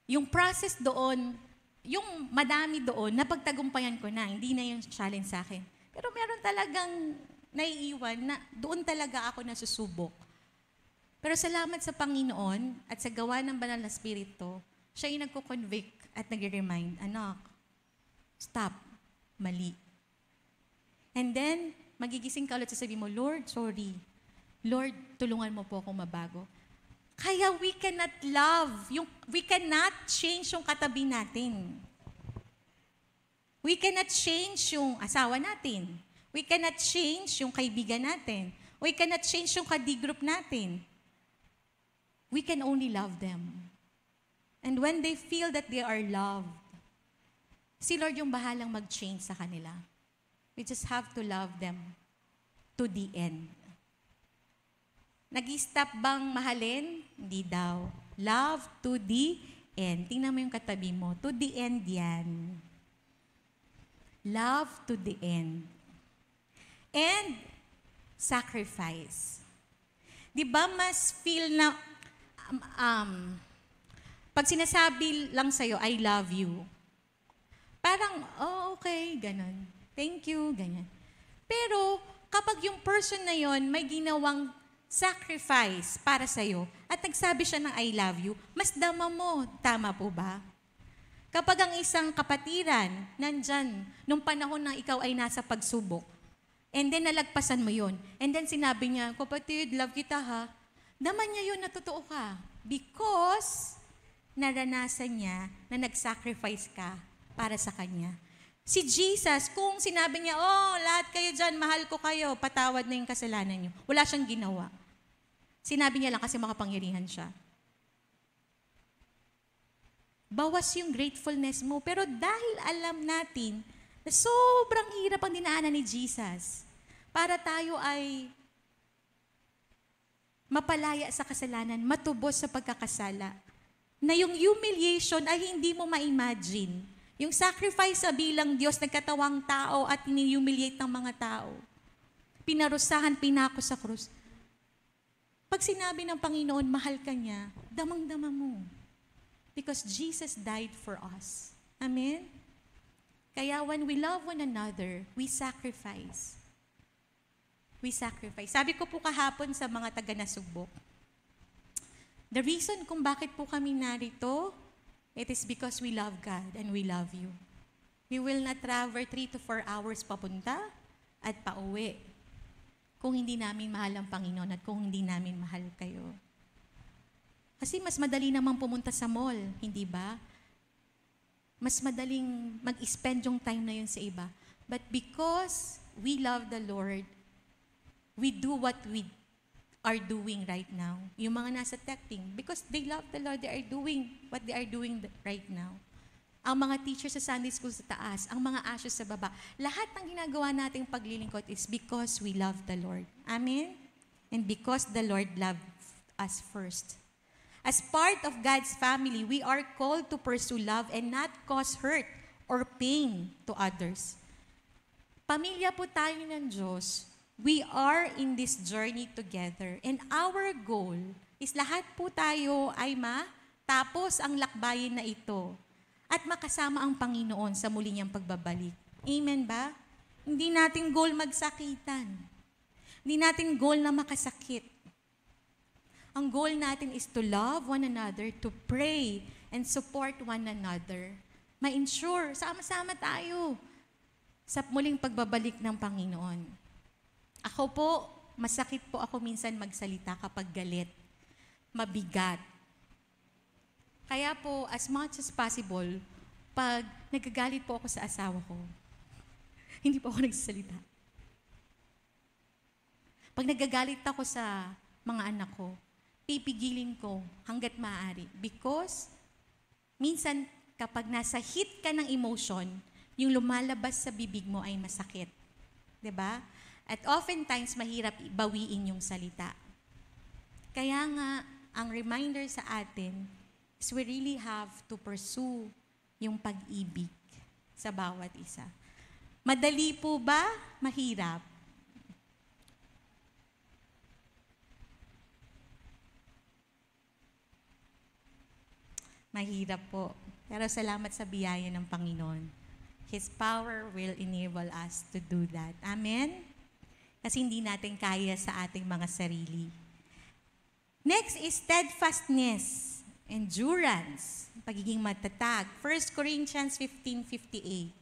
yung process doon, yung madami doon, napagtagumpayan ko na, hindi na yung challenge sa akin. Pero meron talagang naiiwan na doon talaga ako nasusubok. Pero salamat sa Panginoon at sa gawa ng Banal na Espiritu, siya yung nagko-convict at nag-remind, anak, stop, mali. And then, magigising ka ulit, sasabihin mo, Lord, sorry. Lord, tulungan mo po akong mabago. Kaya we cannot change yung katabi natin. We cannot change yung asawa natin. We cannot change yung kaibigan natin. We cannot change yung kadigroup natin. We can only love them. And when they feel that they are loved, si Lord yung bahalang mag-change sa kanila. We just have to love them to the end. Nag-stop bang mahalin? Hindi daw. Love to the end. Tingnan mo yung katabi mo. To the end yan. Love to the end. And sacrifice. Di ba mas feel na pag sinasabi lang sa'yo, I love you, parang, oh, okay, ganun. Thank you, ganyan. Pero, kapag yung person na yon may ginawang sacrifice para sa'yo, at nagsabi siya ng I love you, mas dama mo. Tama po ba? Kapag ang isang kapatiran, nandyan, nung panahon na ikaw ay nasa pagsubok, and then nalagpasan mo yun, and then sinabi niya, kapatid, love kita ha, daman niya yun na totoo ka. Because naranasan niya na nag-sacrifice ka para sa kanya. Si Jesus, kung sinabi niya, lahat kayo dyan, mahal ko kayo, patawad na yung kasalanan niyo. Wala siyang ginawa. Sinabi niya lang kasi makapangyarihan siya. Bawas yung gratefulness mo. Pero dahil alam natin na sobrang hirap ang dinaanan ni Jesus para tayo ay mapalaya sa kasalanan, matubos sa pagkakasala, na yung humiliation ay hindi mo ma-imagine. Yung sacrifice sa bilang Diyos, nagkatawang tao at ini-humiliate ng mga tao. Pinarusahan, pinako sa krus. Pag sinabi ng Panginoon, mahal ka niya, damang-dama mo. Because Jesus died for us. Amen? Kaya when we love one another, we sacrifice. We sacrifice. Sabi ko po kahapon sa mga taga-Nasugbo, the reason kung bakit po kami narito, it is because we love God and we love you. We will not travel 3 to 4 hours papunta at pauwi kung hindi namin mahal ang Panginoon at kung hindi namin mahal kayo. Kasi mas madali namang pumunta sa mall, hindi ba? Mas madaling mag-spend yung time na yun sa iba. But because we love the Lord, we do what we are doing right now. Yung mga nasa tech team, because they love the Lord, they are doing what they are doing right now. Ang mga teachers sa Sunday school sa taas, ang mga ashes sa baba, lahat ng ginagawa nating paglilingkod is because we love the Lord. Amen? And because the Lord loved us first. As part of God's family, we are called to pursue love and not cause hurt or pain to others. Pamilya po tayo ng Diyos. We are in this journey together. And our goal is lahat po tayo ay matapos ang lakbayin na ito at makasama ang Panginoon sa muli niyang pagbabalik. Amen ba? Hindi natin goal magsakitan. Hindi natin goal na makasakit. Ang goal natin is to love one another, to pray, and support one another. Ma-ensure, sama-sama tayo sa muling pagbabalik ng Panginoon. Ako po, masakit po ako minsan magsalita kapag galit, mabigat. Kaya po, as much as possible, pag nagagalit po ako sa asawa ko, hindi po ako nagsasalita. Pag nagagalit ako sa mga anak ko, pipigilin ko hanggat maaari. Because, minsan, kapag nasa heat ka ng emotion, yung lumalabas sa bibig mo ay masakit. 'Di ba? At oftentimes, mahirap bawiin yung salita. Kaya nga, ang reminder sa atin is we really have to pursue yung pag-ibig sa bawat isa. Madali po ba? Mahirap. Mahirap po. Pero salamat sa biyaya ng Panginoon. His power will enable us to do that. Amen? Kasi hindi natin kaya sa ating mga sarili. Next is steadfastness, endurance, pagiging matatag. 1 Corinthians 15:58.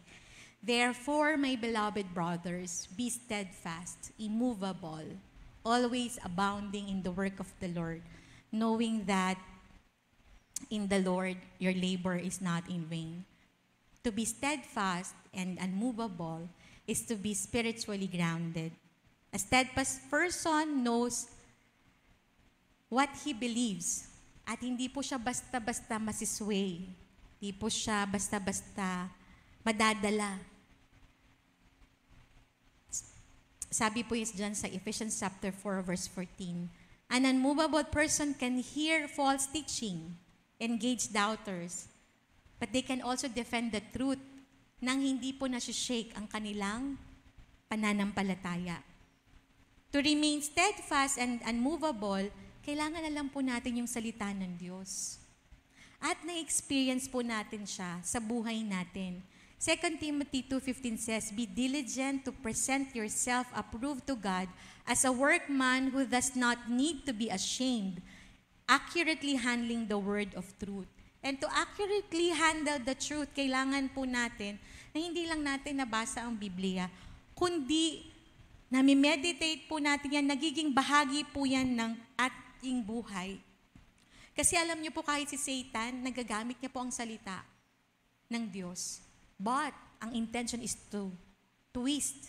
Therefore, my beloved brothers, be steadfast, immovable, always abounding in the work of the Lord, knowing that in the Lord, your labor is not in vain. To be steadfast and unmovable is to be spiritually grounded. A steadfast person knows what he believes at hindi po siya basta-basta masisway. Hindi po siya basta-basta madadala. Sabi po is dyan sa Ephesians chapter 4 verse 14, an unmovable person can hear false teaching, engage doubters, but they can also defend the truth nang hindi po nasishake ang kanilang pananampalataya. To remain steadfast and unmovable, kailangan na lang po natin yung salita ng Diyos. At na-experience po natin siya sa buhay natin. 2 Timothy 2:15 says, be diligent to present yourself approved to God as a workman who does not need to be ashamed, accurately handling the word of truth. And to accurately handle the truth, kailangan po natin na hindi lang natin nabasa ang Biblia, kundi nami-meditate po natin yan, nagiging bahagi po yan ng ating buhay. Kasi alam niyo po kahit si Satan, nagagamit niya po ang salita ng Diyos. But, ang intention is to twist.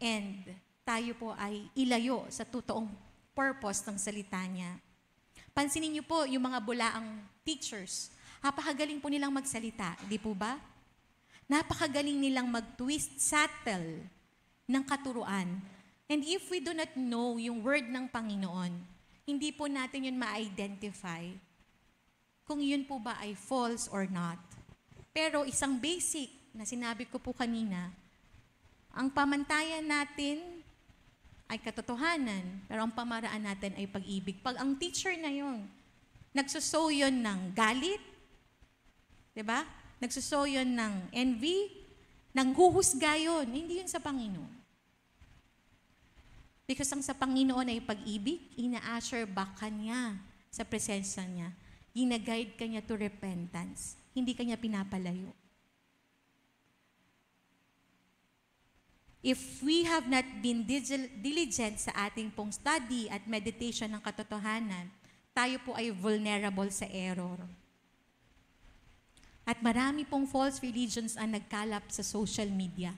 And tayo po ay ilayo sa totoong purpose ng salita niya. Pansinin niyo po yung mga bulaang teachers. Napakagaling po nilang magsalita, di po ba? Napakagaling nilang mag-twist, subtle ng katuruan. And if we do not know yung word ng Panginoon, hindi po natin yun ma-identify kung yun po ba ay false or not. Pero isang basic na sinabi ko po kanina, ang pamantayan natin ay katotohanan, pero ang pamaraan natin ay pag-ibig. Pag ang teacher na yun, nagsusow yun ng galit, di ba? Nagsusow yun ng envy, ng huhusga yun, hindi yun sa Panginoon. Because ang sa Panginoon ay pag-ibig, ina-assure back ka niya sa presensya niya. Gina-guide ka niya to repentance. Hindi ka niya pinapalayo. If we have not been diligent sa ating pong study at meditation ng katotohanan, tayo po ay vulnerable sa error. At marami pong false religions ang nagkalap sa social media.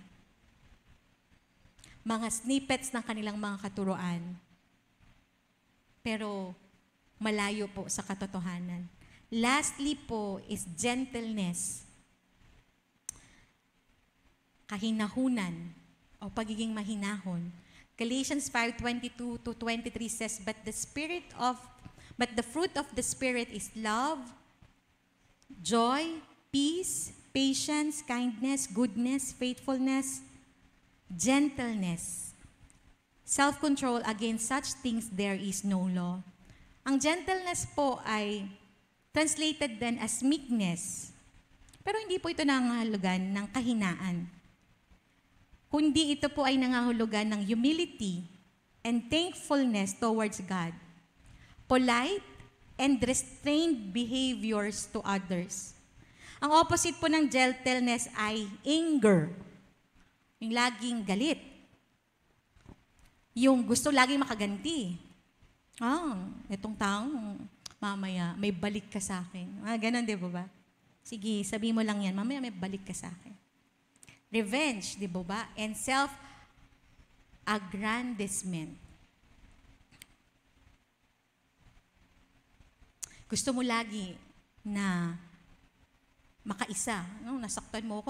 Mga snippets ng kanilang mga katuruan. Pero malayo po sa katotohanan. Lastly po is gentleness. Kahinahunan o pagiging mahinahon. Galatians 5:22-23 says, But the fruit of the Spirit is love, joy, peace, patience, kindness, goodness, faithfulness, gentleness. Self-control, against such things there is no law. Ang gentleness po ay translated then as meekness. Pero hindi po ito nangangahulugan ng kahinaan. Kundi ito po ay nangangahulugan ng humility and thankfulness towards God. Polite and restrained behaviors to others. Ang opposite po ng gentleness ay anger. Yung laging galit. Yung gusto laging makaganti. Itong taong mamaya may balik ka sa akin. Ganon, di ba? Sige, sabihin mo lang yan, mamaya may balik ka sa akin. Revenge, di ba? And self-aggrandizement. Gusto mo lagi na makaisa. Nasaktan mo ako,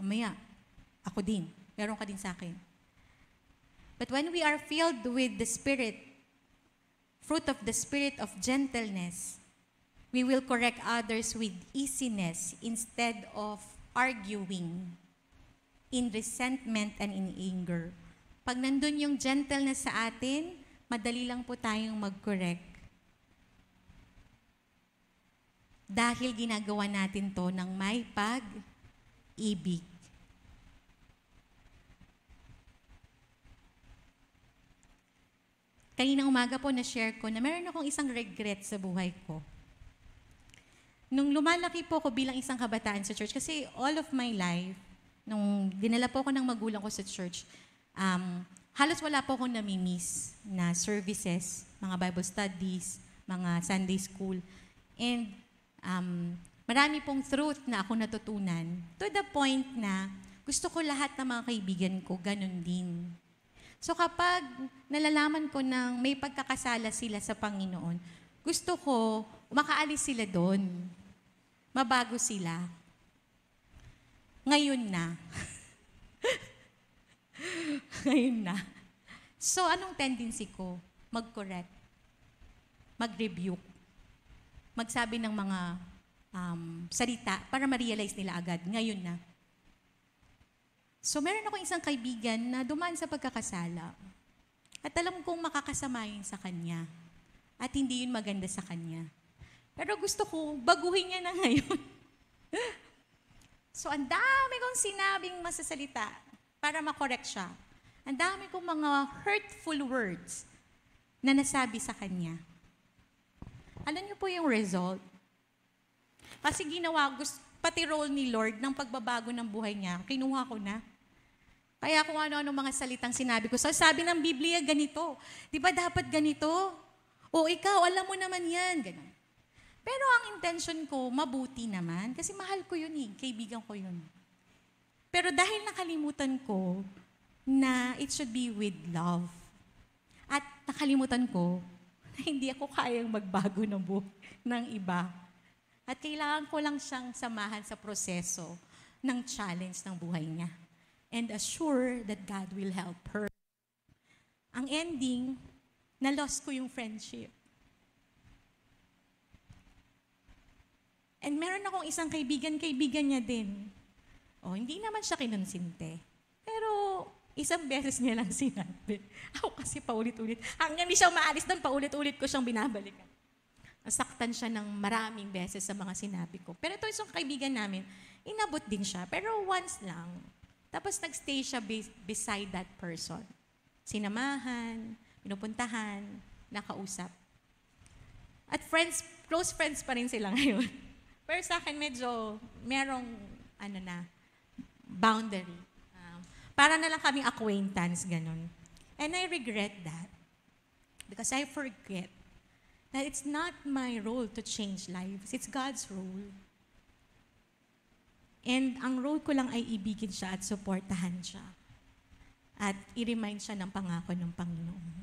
mamaya, ako din. Meron ka din sa akin. But when we are filled with the Spirit, fruit of the Spirit of gentleness, we will correct others with easiness instead of arguing in resentment and in anger. Pag nandun yung gentleness sa atin, madali lang po tayong mag-correct. Dahil ginagawa natin to ng may pag-ibig. Kaninang umaga po na-share ko na meron akong isang regret sa buhay ko. Nung lumalaki po ako bilang isang kabataan sa church, kasi all of my life, nung dinala po ako ng magulang ko sa church, halos wala po akong namimiss na services, mga Bible studies, mga Sunday school. And marami pong truth na ako natutunan to the point na gusto ko lahat ng mga kaibigan ko ganun din. So kapag nalalaman ko na may pagkakasala sila sa Panginoon, gusto ko makaalis sila doon. Mabago sila. Ngayon na. Ngayon na. So, anong tendency ko? Mag-correct. Mag-rebuke. Magsabi ng mga salita para ma-realize nila agad. Ngayon na. So, meron akong isang kaibigan na dumaan sa pagkakasala. At alam kong makakasama yun sa kanya. At hindi yun maganda sa kanya. Pero gusto ko, baguhin niya na ngayon. So, ang dami kong sinabing masasalita para makorek siya. Ang dami kong mga hurtful words na nasabi sa kanya. Alam niyo po yung result? Kasi pati role ni Lord ng pagbabago ng buhay niya, kinuha ko na. Kaya kung ano-ano mga salitang sinabi ko. So sabi ng Biblia, ganito. Di ba dapat ganito? O ikaw, alam mo naman yan. Ganun. Pero ang intention ko, mabuti naman. Kasi mahal ko yun kaibigan ko yun. Pero dahil nakalimutan ko na it should be with love. At nakalimutan ko na hindi ako kayang magbago ng buhay ng iba. At kailangan ko lang siyang samahan sa proseso ng challenge ng buhay niya. And assure that God will help her. Ang ending, na-lost ko yung friendship. And meron akong isang kaibigan niya din. Hindi naman siya kinonsinte. Pero isang beses niya lang sinabi. Ako kasi paulit-ulit. Hanggang hindi siya maalis doon, paulit-ulit ko siyang binabalikan. Nasaktan siya ng maraming beses sa mga sinabi ko. Pero ito isang kaibigan namin, inabot din siya. Pero once lang. Tapos nagstay siya beside that person. Sinamahan, pinupuntahan, nakausap. At close friends pa rin sila ngayon. Pero sa akin medyo merong boundary. Para na lang kaming acquaintance, ganun. And I regret that. Because I forget that it's not my role to change lives. It's God's role. And ang role ko lang ay ibigin siya at suportahan siya. At i-remind siya ng pangako ng Panginoon.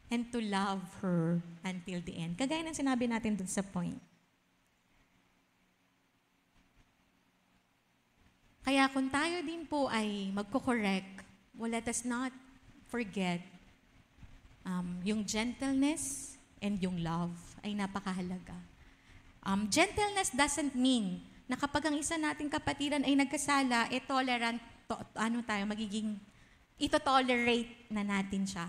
And to love her until the end. Kagaya ng sinabi natin dun sa point. Kaya kung tayo din po ay magko-correct, let us not forget yung gentleness and yung love ay napakahalaga. Gentleness doesn't mean na kapag ang isa nating kapatiran ay nagkasala, tolerant, ito-tolerate na natin siya.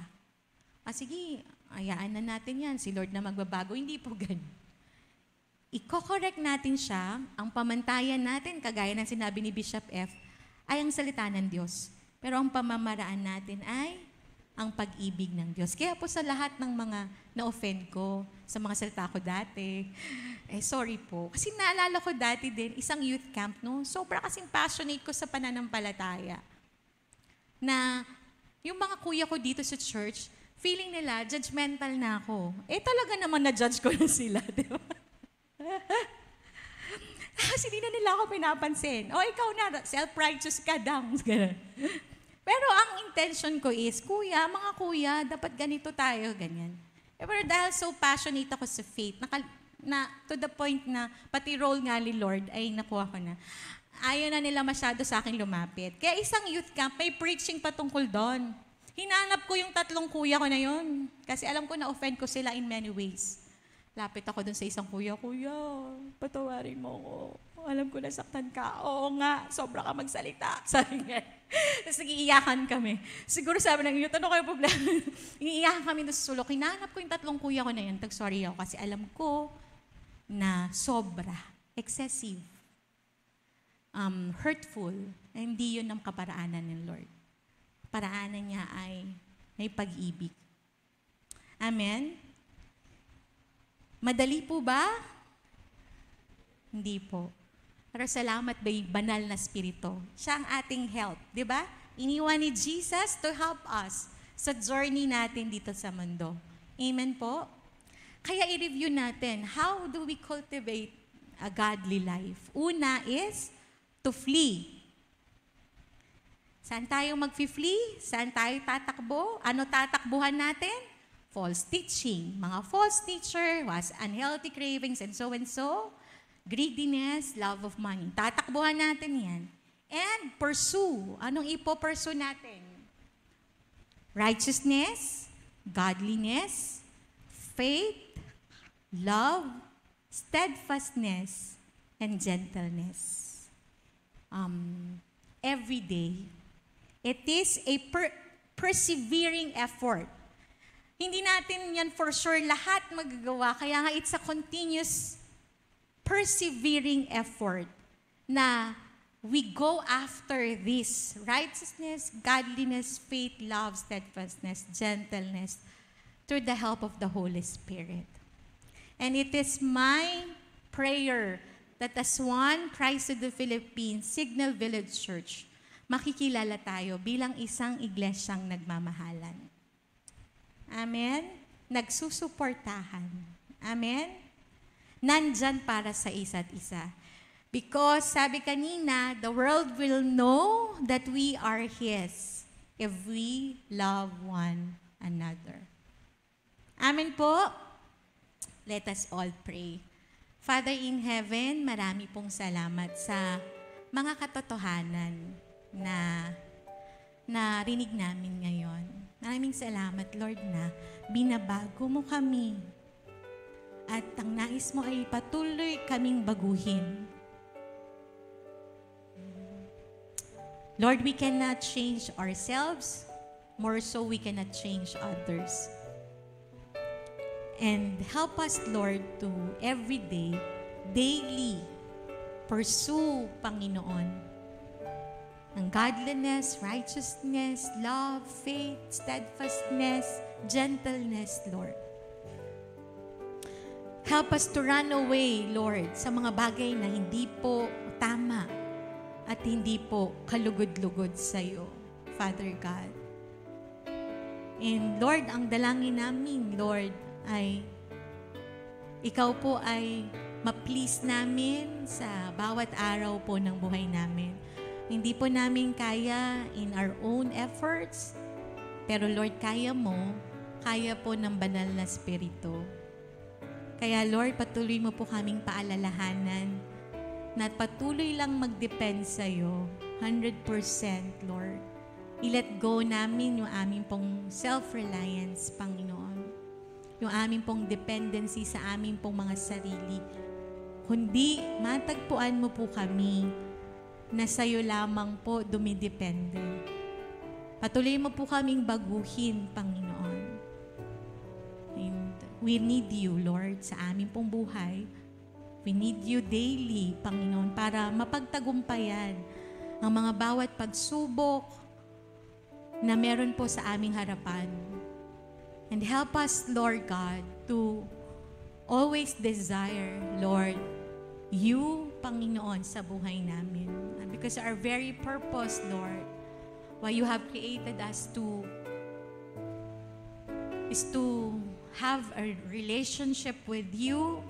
Sige, ayaan na natin yan, si Lord na magbabago. Hindi po ganun. Iko-correct natin siya, ang pamantayan natin, kagaya ng sinabi ni Bishop F., ay ang salita ng Diyos. Pero ang pamamaraan natin ay ang pag-ibig ng Diyos. Kaya po sa lahat ng mga na-offend ko, sa mga salita ko dati, sorry po. Kasi naalala ko dati din, isang youth camp, no? Sobra kasing passionate ko sa pananampalataya. Na yung mga kuya ko dito sa church, feeling nila, judgmental na ako. Talaga naman na-judge ko na sila, di ba? Kasi di na nila ako pinapansin. Ikaw na, self-righteous ka daw. Pero ang intention ko is, mga kuya, dapat ganito tayo, ganyan. Pero dahil so passionate ako sa faith, to the point na pati role nga ni Lord ay nakuha ko na. Ayaw na nila masyado sa akin lumapit. Kaya isang youth camp, may preaching patungkol doon. Hinanap ko yung 3 kuya ko na yun. Kasi alam ko na offend ko sila in many ways. Lapit ako dun sa isang kuya, patawarin mo ako. Alam ko nasaktan ka. Oo nga, sobra ka magsalita. Sabi nga. Tapos nag-iiyakan kami. Siguro sabi ng iyo, ano kayo problema? Iiyakan kami doon sa sulok. Hinanap ko yung 3 kuya ko na yun. Tag-sorry ako kasi alam ko na sobra, excessive, hurtful. Hindi yun ang kaparaanan ng Lord. Paraanan niya ay may pag-ibig. Amen? Madali po ba? Hindi po. Pero salamat ba'y banal na spirito. Siya ang ating help, di ba? Iniwan ni Jesus to help us sa journey natin dito sa mundo. Amen po? Kaya i-review natin, how do we cultivate a godly life? Una is to flee. Saan tayo mag-flee? Saan tayo tatakbo? Ano tatakbuhan natin? False teaching. Mga false teacher was unhealthy cravings and so. Greediness, love of money. Tatakbuhan natin yan. And pursue. Anong ipo-pursue natin? Righteousness, godliness, faith, love, steadfastness, and gentleness. Every day, it is a persevering effort. Hindi natin yan for sure lahat magagawa. Kaya nga it's a continuous persevering effort na we go after this righteousness, godliness, faith, love, steadfastness, gentleness through the help of the Holy Spirit. And it is my prayer that as one Christ of the Philippines, Signal Village Church, makikilala tayo bilang isang iglesyang nagmamahalan. Amen? Nagsusuportahan. Amen? Nandyan para sa isa't isa. Because sabi kanina, the world will know that we are His if we love one another. Amen po? Let us all pray. Father in heaven, marami pong salamat sa mga katotohanan na narinig namin ngayon. Maraming salamat, Lord, na binabago mo kami. At ang nais mo ay patuloy kaming baguhin. Lord, we cannot change ourselves, more so we cannot change others. And help us, Lord, to every day, daily, pursue, Panginoon, ang godliness, righteousness, love, faith, steadfastness, gentleness, Lord. Help us to run away, Lord, sa mga bagay na hindi po tama at hindi po kalugod-lugod sa iyo, Father God. And Lord, ang dalangin namin, Lord, ay ikaw po ay ma-please namin sa bawat araw po ng buhay namin. Hindi po namin kaya in our own efforts, pero Lord, kaya mo, kaya po ng banal na Espiritu. Kaya Lord, patuloy mo po kaming paalalahanan na patuloy lang mag-depend sa iyo, 100%, Lord. I-let go namin yung aming pong self-reliance, Panginoon. Yung aming pong dependency sa aming pong mga sarili. Kundi matagpuan mo po kami na sa iyo lamang po dumidepende. Patuloy mo po kaming baguhin, Panginoon. And we need you, Lord, sa aming pong buhay. We need you daily, Panginoon, para mapagtagumpayan ang mga bawat pagsubok na meron po sa aming harapan. And help us, Lord God, to always desire, Lord, you, Panginoon, sa buhay namin. And because our very purpose, Lord, why you have created us is to have a relationship with you,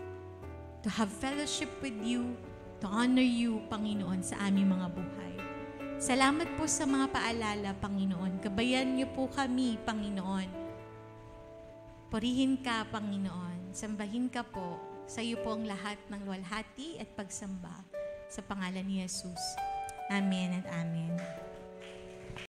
to have fellowship with you, to honor you, Panginoon, sa aming mga buhay. Salamat po sa mga paalala, Panginoon. Gabayan niyo po kami, Panginoon. Purihin ka, Panginoon. Sambahin ka po. Sa iyo po ang lahat ng luwalhati at pagsamba. Sa pangalan ni Jesus. Amen and amen.